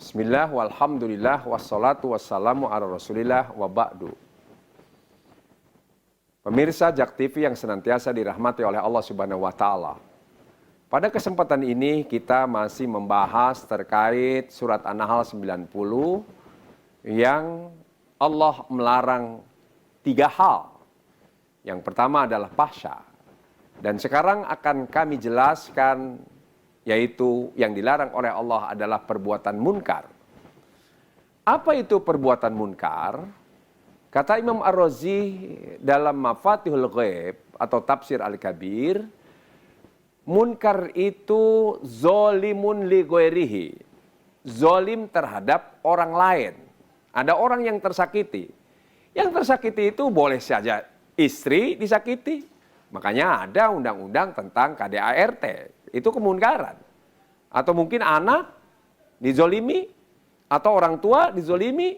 Bismillah, walhamdulillah, wassalatu wassalamu ala rasulillah, wa ba'du. Pemirsa JAK TV yang senantiasa dirahmati oleh Allah Subhanahu wa Ta'ala. Pada kesempatan ini kita masih membahas terkait surat An-Nahl 90 yang Allah melarang 3 hal. Yang pertama adalah fahsya. Dan sekarang akan kami jelaskan, yaitu yang dilarang oleh Allah adalah perbuatan munkar. Apa itu perbuatan munkar? Kata Imam Ar-Razi dalam Mafatihul Ghaib atau Tafsir Al-Kabir, munkar itu zolimun li ghairihi. Zolim terhadap orang lain. Ada orang yang tersakiti. Yang tersakiti itu boleh saja istri disakiti. Makanya ada undang-undang tentang KDART. Itu kemunkaran. Atau mungkin anak dizolimi, atau orang tua dizolimi.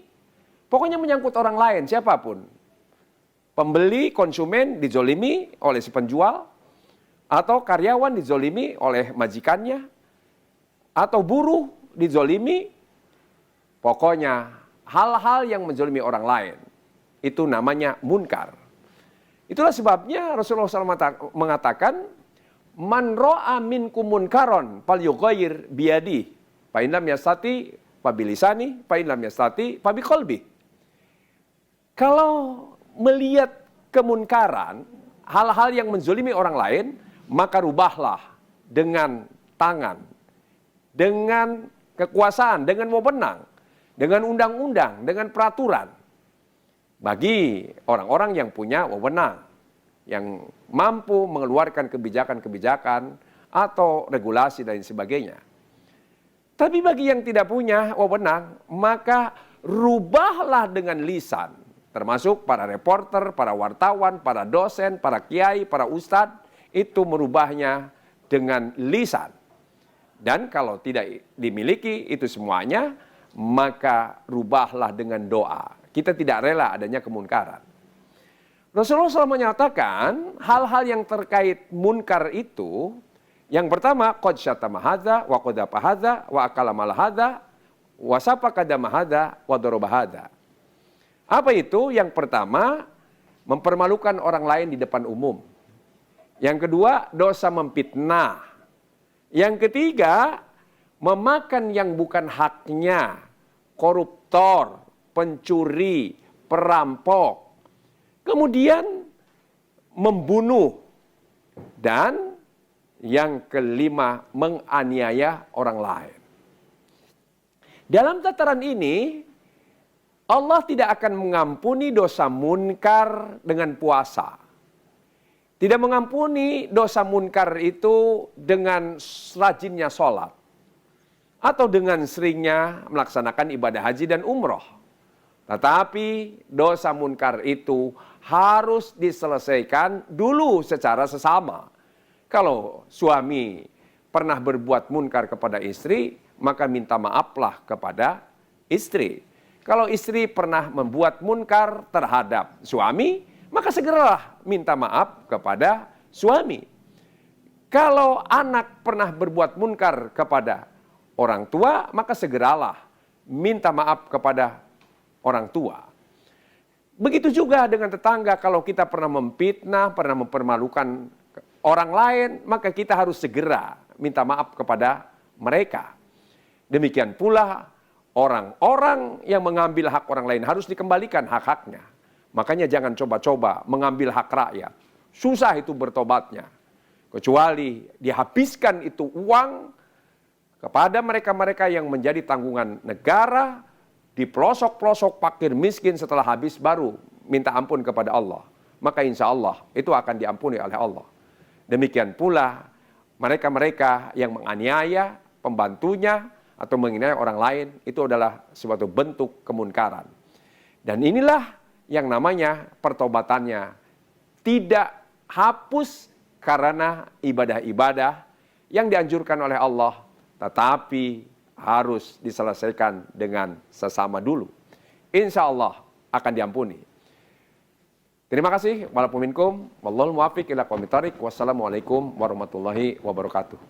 Pokoknya menyangkut orang lain, siapapun. Pembeli, konsumen dizolimi oleh si penjual, atau karyawan dizolimi oleh majikannya, atau buruh dizolimi. Pokoknya hal-hal yang menzolimi orang lain, itu namanya munkar. Itulah sebabnya Rasulullah SAW mengatakan, man ro'a minkum munkaron falyughayyir biyadi fa in lam yastati fa bilisani fa in lam yastati fa biqalbi. Kalau melihat kemunkaran, hal-hal yang menzolimi orang lain, maka rubahlah dengan tangan, dengan kekuasaan, dengan wewenang, dengan undang-undang, dengan peraturan. Bagi orang-orang yang punya wewenang, yang mampu mengeluarkan kebijakan-kebijakan atau regulasi dan sebagainya. Tapi bagi yang tidak punya wewenang, maka rubahlah dengan lisan. Termasuk para reporter, para wartawan, para dosen, para kiai, para ustadz, itu merubahnya dengan lisan. Dan kalau tidak dimiliki itu semuanya, maka rubahlah dengan doa. Kita tidak rela adanya kemunkaran. Rasulullah SAW menyatakan hal-hal yang terkait munkar itu, yang pertama, qad syatama hadza wa qadhafa hadza wa akala mal hadza wa safaka dama hadza wa daraba hadza. Apa itu? Yang pertama, mempermalukan orang lain di depan umum. Yang kedua, dosa memfitnah. Yang ketiga, memakan yang bukan haknya, koruptor, pencuri, perampok. Kemudian membunuh. Dan yang kelima, menganiaya orang lain. Dalam tataran ini, Allah tidak akan mengampuni dosa munkar dengan puasa. Tidak mengampuni dosa munkar itu dengan rajinnya sholat. Atau dengan seringnya melaksanakan ibadah haji dan umroh. Tetapi dosa munkar itu harus diselesaikan dulu secara sesama. Kalau suami pernah berbuat munkar kepada istri, maka minta maaflah kepada istri. Kalau istri pernah membuat munkar terhadap suami, maka segeralah minta maaf kepada suami. Kalau anak pernah berbuat munkar kepada orang tua, maka segeralah minta maaf kepada orang tua. Begitu juga dengan tetangga, kalau kita pernah memfitnah, pernah mempermalukan orang lain, maka kita harus segera minta maaf kepada mereka. Demikian pula orang-orang yang mengambil hak orang lain harus dikembalikan hak-haknya. Makanya jangan coba-coba mengambil hak rakyat. Susah itu bertobatnya. Kecuali dihabiskan itu uang kepada mereka-mereka yang menjadi tanggungan negara, di pelosok-pelosok fakir miskin, setelah habis baru minta ampun kepada Allah. Maka insya Allah itu akan diampuni oleh Allah. Demikian pula mereka-mereka yang menganiaya pembantunya atau menghina orang lain, itu adalah suatu bentuk kemunkaran. Dan inilah yang namanya pertobatannya tidak hapus karena ibadah-ibadah yang dianjurkan oleh Allah, tetapi harus diselesaikan dengan sesama dulu. Insya Allah akan diampuni. Terima kasih. Walaupun minkum, wallahul muwaffiq ila aqwamit thoriq. Wassalamualaikum warahmatullahi wabarakatuh.